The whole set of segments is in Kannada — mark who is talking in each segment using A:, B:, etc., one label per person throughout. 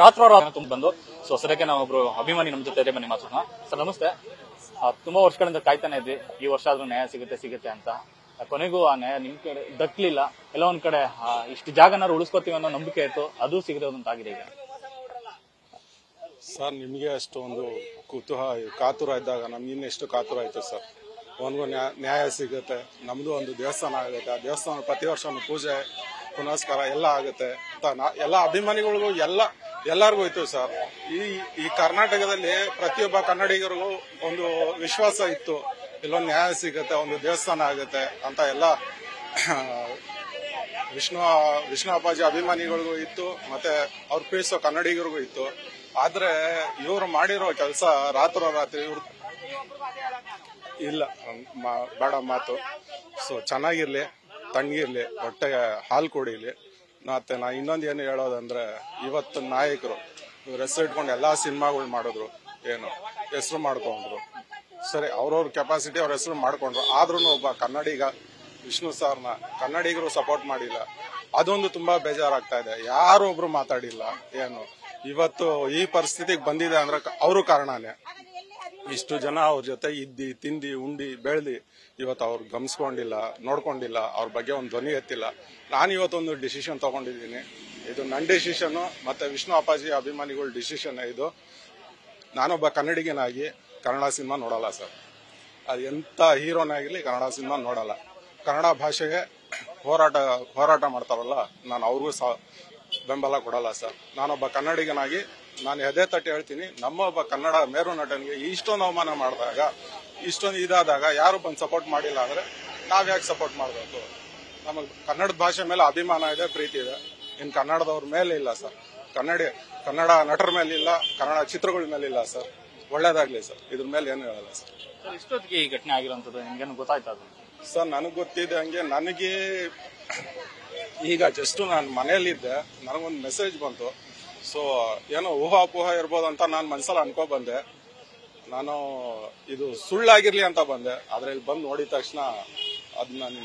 A: ರಾತ್ರೋರಾತ್ರಿ ಬಂದು ಸೊ ಸದ್ಯಕ್ಕೆ ನಾವೊಬ್ರು ಅಭಿಮಾನಿ ನಮ್ಮ ಜೊತೆ ಬನ್ನಿ ಮಾತಾಡೋಣ. ಸರ್ ನಮಸ್ತೆ. ತುಂಬಾ ವರ್ಷಗಳಿಂದ ಕಾಯ್ತಾನೆ ಇದ್ವಿ, ಈ ವರ್ಷ ಆದ್ರೂ ನ್ಯಾಯ ಸಿಗುತ್ತೆ ಅಂತ. ಕೊನೆಗೂ ಆ ನ್ಯಾಯ ನಿಮ್ ಕಡೆ ದಕ್ಕಲಿಲ್ಲ. ಎಲ್ಲ ಒಂದ್ ಕಡೆ ಇಷ್ಟು ಜಾಗನಾರು ಉಳಿಸ್ಕೊತೀವಿ ಅನ್ನೋ ನಂಬಿಕೆ ಇತ್ತು, ಅದು ಸಿಗದಂತಾಗಿದೆ ಈಗ.
B: ಸರ್ ನಿಮಗೆ ಅಷ್ಟೊಂದು ಕಾತುರ ಇದ್ದಾಗ ನಮ್ಗೆ ಇನ್ನೆಷ್ಟು ಕಾತುರ ಆಯ್ತು ಸರ್. ಒಂದ್ಗೂ ನ್ಯಾಯ ಸಿಗುತ್ತೆ, ನಮ್ದು ಒಂದು ದೇವಸ್ಥಾನ ಆಗುತ್ತೆ. ಆ ದೇವಸ್ಥಾನ ಪ್ರತಿ ವರ್ಷ ಪೂಜೆ ಪುನಸ್ಕಾರ ಎಲ್ಲ ಆಗುತ್ತೆ ಅಂತ ಎಲ್ಲ ಅಭಿಮಾನಿಗಳಿಗೂ ಎಲ್ಲರಿಗೂ ಇತ್ತು ಸರ್. ಈ ಕರ್ನಾಟಕದಲ್ಲಿ ಪ್ರತಿಯೊಬ್ಬ ಕನ್ನಡಿಗರಿಗೂ ಒಂದು ವಿಶ್ವಾಸ ಇತ್ತು, ಇಲ್ಲೊಂದು ನ್ಯಾಯ ಸಿಗುತ್ತೆ, ಒಂದು ದೇವಸ್ಥಾನ ಆಗುತ್ತೆ ಅಂತ ಎಲ್ಲ ವಿಷ್ಣು ಅಪ್ಪಾಜಿ ಅಭಿಮಾನಿಗಳಿಗೂ ಇತ್ತು, ಮತ್ತೆ ಅವ್ರು ಪ್ರೀತಿಸೋ ಕನ್ನಡಿಗರಿಗೂ ಇತ್ತು. ಆದ್ರೆ ಇವ್ರು ಮಾಡಿರೋ ಕೆಲಸ ರಾತ್ರೋರಾತ್ರಿ ಇವ್ರು ಇಲ್ಲ ಬೇಡ ಮಾತು. ಸೊ ಚೆನ್ನಾಗಿರ್ಲಿ, ತಣ್ಣಗಿರ್ಲಿ, ಹೊಟ್ಟೆಗೆ ಹಾಲು ಕುಡಿಲಿ. ಮತ್ತೆ ನಾ ಇನ್ನೊಂದು ಏನು ಹೇಳೋದಂದ್ರೆ, ಇವತ್ತು ನಾಯಕರು ಇವ್ರ ಹೆಸರು ಇಟ್ಕೊಂಡು ಎಲ್ಲಾ ಸಿನಿಮಾಗಳು ಮಾಡಿದ್ರು, ಏನು ಹೆಸರು ಮಾಡ್ಕೊಂಡ್ರು. ಸರಿ, ಅವ್ರವ್ರ ಕೆಪಾಸಿಟಿ ಅವ್ರ ಹೆಸರು ಮಾಡ್ಕೊಂಡ್ರು. ಆದ್ರೂ ಒಬ್ಬ ಕನ್ನಡಿಗ ವಿಷ್ಣು ಸರ್ನ ಕನ್ನಡಿಗರು ಸಪೋರ್ಟ್ ಮಾಡಿಲ್ಲ. ಅದೊಂದು ತುಂಬಾ ಬೇಜಾರಾಗ್ತಾ ಇದೆ. ಯಾರೊಬ್ರು ಮಾತಾಡಿಲ್ಲ. ಏನು ಇವತ್ತು ಈ ಪರಿಸ್ಥಿತಿಗೆ ಬಂದಿದೆ ಅಂದ್ರೆ ಅವರು ಕಾರಣನೇ. ಇಷ್ಟು ಜನ ಅವ್ರ ಜೊತೆ ಇದ್ದಿ ತಿಂದಿ ಉಂಡಿ ಬೆಳ್ದಿ ಇವತ್ತು ಅವ್ರು ಗಮನಿಸ್ಕೊಂಡಿಲ್ಲ, ನೋಡ್ಕೊಂಡಿಲ್ಲ, ಅವ್ರ ಬಗ್ಗೆ ಒಂದು ಧ್ವನಿ ಎತ್ತಿಲ್ಲ. ನಾನು ಇವತ್ತೊಂದು ಡಿಸಿಷನ್ ತಗೊಂಡಿದ್ದೀನಿ. ಇದು ನನ್ನ ಡಿಸಿಷನ್, ಮತ್ತೆ ವಿಷ್ಣು ಅಪ್ಪಾಜಿ ಅಭಿಮಾನಿಗಳ ಡಿಸಿಷನ್ ಇದು. ನಾನೊಬ್ಬ ಕನ್ನಡಿಗನಾಗಿ ಕನ್ನಡ ಸಿನಿಮಾ ನೋಡಲ್ಲ ಸರ್. ಅದು ಎಂತ ಹೀರೋನಾಗಿರ್ಲಿ ಕನ್ನಡ ಸಿನಿಮಾ ನೋಡಲ್ಲ. ಕನ್ನಡ ಭಾಷೆಗೆ ಹೋರಾಟ ಮಾಡ್ತಾರಲ್ಲ, ನಾನು ಅವ್ರಿಗೂ ಬೆಂಬಲ ಕೊಡಲ್ಲ ಸರ್. ನಾನೊಬ್ಬ ಕನ್ನಡಿಗನಾಗಿ ನಾನು ಎದೆ ತಟ್ಟಿ ಹೇಳ್ತೀನಿ, ನಮ್ಮೊಬ್ಬ ಕನ್ನಡ ಮೇರು ನಟನಿಗೆ ಇಷ್ಟೊಂದು ಅವಮಾನ ಮಾಡಿದಾಗ, ಇಷ್ಟೊಂದು ಇದಾದಾಗ ಯಾರು ಬಂದು ಸಪೋರ್ಟ್ ಮಾಡಿಲ್ಲ ಅಂದ್ರೆ ನಾವ್ಯಾಕೆ ಸಪೋರ್ಟ್ ಮಾಡಬೇಕು? ನಮಗೆ ಕನ್ನಡದ ಭಾಷೆ ಮೇಲೆ ಅಭಿಮಾನ ಇದೆ, ಪ್ರೀತಿ ಇದೆ. ಇನ್ನು ಕನ್ನಡದವ್ರ ಮೇಲೆ ಇಲ್ಲ ಸರ್, ಕನ್ನಡ ನಟರ ಮೇಲೆ ಇಲ್ಲ, ಕನ್ನಡ ಚಿತ್ರಗಳ ಮೇಲೆ ಇಲ್ಲ ಸರ್. ಒಳ್ಳೇದಾಗ್ಲಿ ಸರ್, ಇದ್ರ ಮೇಲೆ ಏನು ಹೇಳಲ್ಲ ಸರ್.
A: ಇಷ್ಟೊತ್ತಿಗೆ ಈ ಘಟನೆ ಆಗಿರೋಂಥದ್ದು ನಿಮ್ಗೇನು ಗೊತ್ತಾಯ್ತಾ
B: ಸರ್? ನನಗೆ ಗೊತ್ತಿದೆ ಹಂಗೆ. ನನಗೆ ಈಗ ಜಸ್ಟ್ ನಾನು ಮನೆಯಲ್ಲಿದ್ದೆ, ನನಗೊಂದು ಮೆಸೇಜ್ ಬಂತು. ಸೊ ಏನೋ ಊಹಾಪೋಹ ಇರ್ಬೋದು ಅಂತ ನಾನು ಮನಸ್ಸಲ್ಲಿ ಅನ್ಕೊ ಬಂದೆ. ನಾನು ಇದು ಸುಳ್ಳಾಗಿರ್ಲಿ ಅಂತ ಬಂದೆ. ಆದ್ರೆ ಇಲ್ಲಿ ಬಂದು ನೋಡಿದ ತಕ್ಷಣ ಅದ್ ನನ್ನ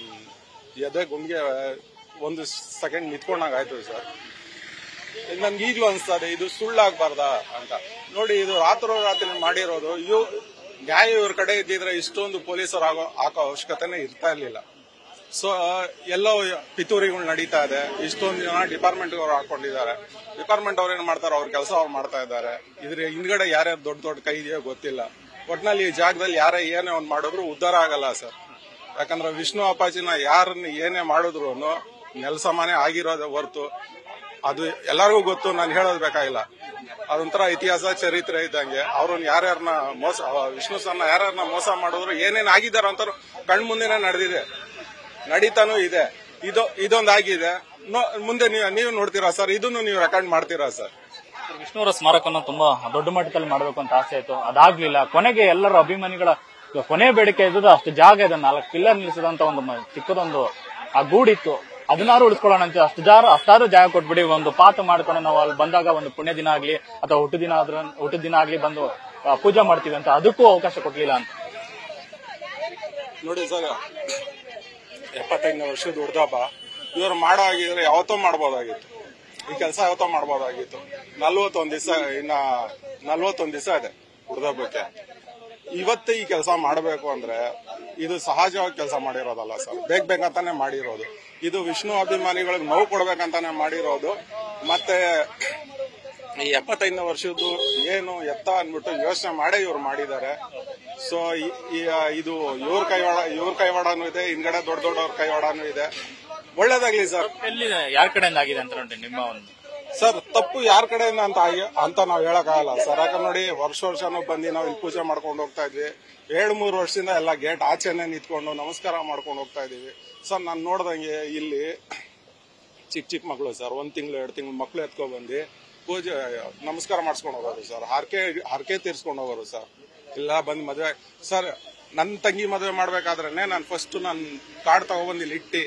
B: ಎದೆ ಗುಂಡಿಗೆ ಒಂದು ಸೆಕೆಂಡ್ ನಿಂತ್ಕೊಂಡಾಗ ಆಯ್ತು ಸರ್. ನನ್ಗೆ ಈಗ್ಲೂ ಅನ್ಸ್ತದೆ ಇದು ಸುಳ್ಳಾಗಬಾರ್ದ ಅಂತ. ನೋಡಿ, ಇದು ರಾತ್ರೋರಾತ್ರಿ ಮಾಡಿರೋದು. ನ್ಯಾಯ ಇವ್ರ ಕಡೆ ಇದ್ದಿದ್ರೆ ಇಷ್ಟೊಂದು ಪೊಲೀಸರು ಹಾಕೋ ಅವಶ್ಯಕತೆನೇ ಇರ್ತಾ ಇರ್ಲಿಲ್ಲ. ಸೊ ಎಲ್ಲೋ ಪಿತೂರಿಗಳು ನಡೀತಾ ಇದೆ. ಇಷ್ಟೊಂದು ಜನ ಡಿಪಾರ್ಟ್ಮೆಂಟ್ ಅವ್ರು ಹಾಕೊಂಡಿದ್ದಾರೆ. ಡಿಪಾರ್ಟ್ಮೆಂಟ್ ಅವ್ರು ಏನ್ ಮಾಡ್ತಾರೆ, ಅವ್ರ ಕೆಲಸ ಅವ್ರು ಮಾಡ್ತಾ ಇದ್ದಾರೆ. ಇದ್ರ ಹಿಂದ್ಗಡೆ ಯಾರ್ಯಾರು ದೊಡ್ಡ ಕೈ ಇದೆಯೋ ಗೊತ್ತಿಲ್ಲ. ಒಟ್ನಲ್ಲಿ ಈ ಜಾಗದಲ್ಲಿ ಯಾರೇ ಏನೇ ಒಂದ್ ಮಾಡಿದ್ರು ಉದ್ಧಾರ ಆಗಲ್ಲ ಸರ್. ಯಾಕಂದ್ರೆ ವಿಷ್ಣು ಅಪ್ಪಾಜಿನ ಯಾರನ್ನ ಏನೇ ಮಾಡಿದ್ರು ನೆಲಸಮಾನೆ ಆಗಿರೋದೇ ಹೊರ್ತು ಅದು ಎಲ್ಲರಿಗೂ ಗೊತ್ತು. ನಾನು ಹೇಳೋದು ಬೇಕಾಗಿಲ್ಲ. ಅದೊಂಥರ ಇತಿಹಾಸ ಚರಿತ್ರೆ ಇದ್ದಂಗೆ. ಅವ್ರನ್ನ ಯಾರ್ಯಾರನ್ನ ವಿಷ್ಣು ಸರ್ನ ಯಾರ್ಯಾರನ್ನ ಮೋಸ ಮಾಡಿದ್ರು, ಏನೇನ್ ಆಗಿದಾರ ಅಂತ ಕಣ್ಮುಂದೆನೆ ನಡೆದಿದೆ, ನಡೀತಾನೂ ಇದೆ. ಇದೊಂದಾಗಿದೆ. ಮುಂದೆ ನೀವು ನೋಡ್ತೀರಾ ಸರ್, ಇದನ್ನು ನೀವು ರೆಕಾರ್ಡ್ ಮಾಡ್ತೀರಾ ಸರ್.
A: ವಿಷ್ಣುವರ ಸ್ಮಾರಕವನ್ನು ತುಂಬಾ ದೊಡ್ಡ ಮಟ್ಟದಲ್ಲಿ ಮಾಡಬೇಕು ಅಂತ ಆಸೆ ಇತ್ತು, ಅದಾಗ್ಲಿಲ್ಲ. ಕೊನೆಗೆ ಎಲ್ಲರ ಅಭಿಮಾನಿಗಳ ಕೊನೆ ಬೇಡಿಕೆ ಇದ್ದದ್ದು ಅಷ್ಟು ಜಾಗ ಇದೆ, 4 ಪಿಲ್ಲರ್ ನಿಲ್ಲಿಸಿದಂತ ಒಂದು ಚಿಕ್ಕದೊಂದು ಆ ಗೂಡಿತ್ತು, ಅದನ್ನಾರು ಉಳಿಸ್ಕೊಳ್ಳೋಣ ಅಂತ ಅಷ್ಟಾದ್ರೂ ಜಾಗ ಕೊಟ್ಬಿಡಿ, ಒಂದು ಪಾತ ಮಾಡ್ಕೊಂಡು ನಾವು ಅಲ್ಲಿ ಬಂದಾಗ ಒಂದು ಪುಣ್ಯ ದಿನ ಆಗ್ಲಿ ಅಥವಾ ಹುಟ್ಟಿದ ದಿನ ಆಗ್ಲಿ ಬಂದು ಪೂಜೆ ಮಾಡ್ತೀವಿ ಅಂತ ಅದಕ್ಕೂ ಅವಕಾಶ ಕೊಡ್ಲಿಲ್ಲ ಅಂತ.
B: ನೋಡಿ ಸರ್, 75ನೇ ವರ್ಷದ ಹುಡ್ದಬ್ಬ ಇವ್ರು ಮಾಡೋ ಆಗಿದ್ರೆ ಯಾವತ್ತೋ ಮಾಡ್ಬೋದಾಗಿತ್ತು. ಈ ಕೆಲಸ ಯಾವತ್ತೋ ಮಾಡ್ಬೋದಾಗಿತ್ತು. 41 ದಿವಸ ಇದೆ ಹುಡ್ದಬ್ಬಕ್ಕೆ. ಇವತ್ತು ಈ ಕೆಲಸ ಮಾಡಬೇಕು ಅಂದ್ರೆ ಇದು ಸಹಜವಾಗಿ ಕೆಲಸ ಮಾಡಿರೋದಲ್ಲ ಸರ್, ಬೇಕಂತಾನೆ ಮಾಡಿರೋದು. ಇದು ವಿಷ್ಣು ಅಭಿಮಾನಿಗಳಿಗೆ ನೋವು ಕೊಡ್ಬೇಕಂತಾನೆ ಮಾಡಿರೋದು. ಮತ್ತೆ ಈ 75ನೇ ವರ್ಷದ್ದು ಏನು ಎತ್ತ ಅನ್ಬಿಟ್ಟು ಯೋಚನೆ ಮಾಡೇ ಇವ್ರು ಮಾಡಿದ್ದಾರೆ. ಸೊ ಇದು ಇವ್ರ ಕೈವಾಡನೂ ಇದೆ, ಹಿಂದ್ಗಡೆ ದೊಡ್ಡವ್ರ ಕೈವಾಡನೂ ಇದೆ. ಒಳ್ಳೇದಾಗ್ಲಿ ಸರ್.
A: ಎಲ್ಲಿದೆ, ಯಾರ ಕಡೆಯಿಂದ ಆಗಿದೆ ಅಂತ ನೋಡಿ ನಿಮ್ಮ ಒಂದು
B: ಸರ್? ತಪ್ಪು ಯಾರ ಕಡೆಯಿಂದ ಅಂತ ನಾವ್ ಹೇಳಕ್ಕಾಗಲ್ಲ ಸರ್. ಯಾಕಂದ್ರೆ ನೋಡಿ, ವರ್ಷನೂ ಬಂದು ನಾವು ಇಲ್ಲಿ ಪೂಜೆ ಮಾಡ್ಕೊಂಡು ಹೋಗ್ತಾ ಇದ್ವಿ. 7-3 ವರ್ಷದಿಂದ ಎಲ್ಲ ಗೇಟ್ ಆಚೆನೆ ನಿಂತ್ಕೊಂಡು ನಮಸ್ಕಾರ ಮಾಡ್ಕೊಂಡು ಹೋಗ್ತಾ ಇದೀವಿ ಸರ್. ನಾನು ನೋಡ್ದಂಗೆ ಇಲ್ಲಿ ಚಿಕ್ಕ ಮಕ್ಕಳು ಸರ್, 1 ತಿಂಗಳು 2 ತಿಂಗಳು ಮಕ್ಕಳು ಎತ್ಕೊಂಡ್ ಬಂದು ಪೂಜೆ ನಮಸ್ಕಾರ ಮಾಡಿಸ್ಕೊಂಡು ಹೋಗೋರು ಸರ್. ಹರಕೆ ತೀರ್ಸ್ಕೊಂಡು ಹೋಗೋರು ಸರ್. ಇಲ್ಲ ಬಂದ್ ಮದ್ವೆ ಸರ್, ನನ್ನ ತಂಗಿ ಮದ್ವೆ ಮಾಡ್ಬೇಕಾದ್ರೇನೆ ನಾನು ಫಸ್ಟ್ ನನ್ನ ಕಾರ್ಡ್ ತಗೊಬಂದು ಇಲ್ಲಿ ಇಟ್ಟಿ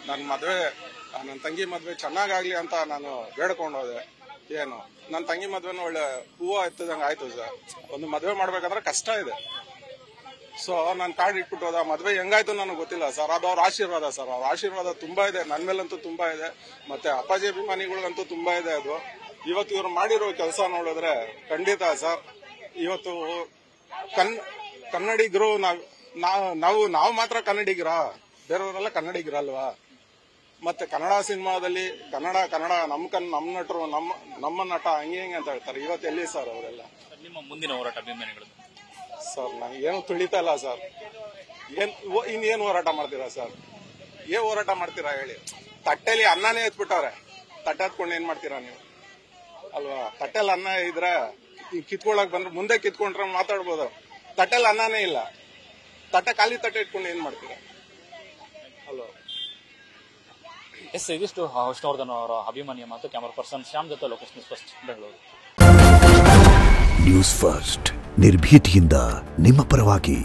B: ನನ್ನ ತಂಗಿ ಮದ್ವೆ ಚೆನ್ನಾಗಾಗ್ಲಿ ಅಂತ ನಾನು ಬೇಡ್ಕೊಂಡು ಹೋದೆ. ಏನು ನನ್ನ ತಂಗಿ ಮದ್ವೆನ ಒಳ್ಳೆ ಹೂವು ಎತ್ತದಂಗೆ ಆಯ್ತು ಸರ್. ಒಂದು ಮದ್ವೆ ಮಾಡ್ಬೇಕಂದ್ರೆ ಕಷ್ಟ ಇದೆ. ಸೊ ನಾನು ಕಾರ್ಡ್ ಇಟ್ಬಿಟ್ಟು ಹೋದ. ಮದ್ವೆ ಹೆಂಗಾಯ್ತು ನನಗೆ ಗೊತ್ತಿಲ್ಲ ಸರ್. ಅದು ಅವ್ರ ಆಶೀರ್ವಾದ ಸರ್. ಅವ್ರ ಆಶೀರ್ವಾದ ತುಂಬಾ ಇದೆ, ನನ್ನ ಮೇಲಂತೂ ತುಂಬಾ ಇದೆ, ಮತ್ತೆ ಅಪ್ಪಾಜಿ ಅಭಿಮಾನಿಗಳಿಗಂತೂ ತುಂಬಾ ಇದೆ ಅದು. ಇವತ್ತು ಇವ್ರು ಮಾಡಿರೋ ಕೆಲಸ ನೋಡಿದ್ರೆ ಖಂಡಿತ ಸರ್, ಇವತ್ತು ಕನ್ನಡಿಗರು ನಾವು ಮಾತ್ರ ಕನ್ನಡಿಗರ, ಬೇರೆಯವರೆಲ್ಲ ಕನ್ನಡಿಗರ ಅಲ್ವಾ? ಮತ್ತೆ ಕನ್ನಡ ಸಿನಿಮಾದಲ್ಲಿ ಕನ್ನಡ ನಮ್ಮ ನಟರು ನಮ್ಮ ನಟ ಹಂಗೆ ಅಂತ ಹೇಳ್ತಾರೆ. ಇವತ್ತು ಎಲ್ಲಿ ಸರ್ ಅವರೆಲ್ಲ?
A: ನಿಮ್ಮ ಮುಂದಿನ ಹೋರಾಟ ಅಭಿಮಾನಿಗಳು
B: ಸರ್ ನಂಗೆ ಏನು ತಿಳಿತಾ ಇಲ್ಲ ಸರ್. ಇನ್ನೇನು ಹೋರಾಟ ಮಾಡ್ತೀರಾ ಸರ್? ಏನ್ ಹೋರಾಟ ಮಾಡ್ತೀರಾ ಹೇಳಿ? ತಟ್ಟೆಲಿ ಅನ್ನನೇ ಎತ್ಬಿಟ್ಟವ್ರೆ, ತಟ್ಟೆ ಹತ್ಕೊಂಡು ಏನ್ ಮಾಡ್ತೀರಾ ನೀವು ಅಲ್ವಾ? ತಟ್ಟೆಲ್ ಅನ್ನ ಇದ್ರೆ ಕಿತ್ಕೊಳಕ್ ಬಂದ್ರೆ ಮುಂದೆ ಕಿತ್ಕೊಂಡ್ರೆ ಮಾತಾಡ್ಬೋದು. ತಟ್ಟೆಲ್ ಅನ್ನನೇ ಇಲ್ಲ, ಖಾಲಿ ತಟ್ಟೆ ಇಟ್ಕೊಂಡು ಏನ್ ಮಾಡ್ತೀರಾ ಅಲ್ವಾ?
A: ಎಸ್, ಇದಿಷ್ಟು ವಿಷ್ಣುವರ್ಧನ್ ಅವರ ಅಭಿಮಾನಿಯ ಮಾತು. ಕ್ಯಾಮರಾ ಪರ್ಸನ್ ಶ್ಯಾಮ್ ಜೊತೆ Lokesh, news first Bengaluru.
C: News first ನಿರ್ಭೀತಿಯಿಂದ ನಿಮ್ಮ ಪರವಾಗಿ.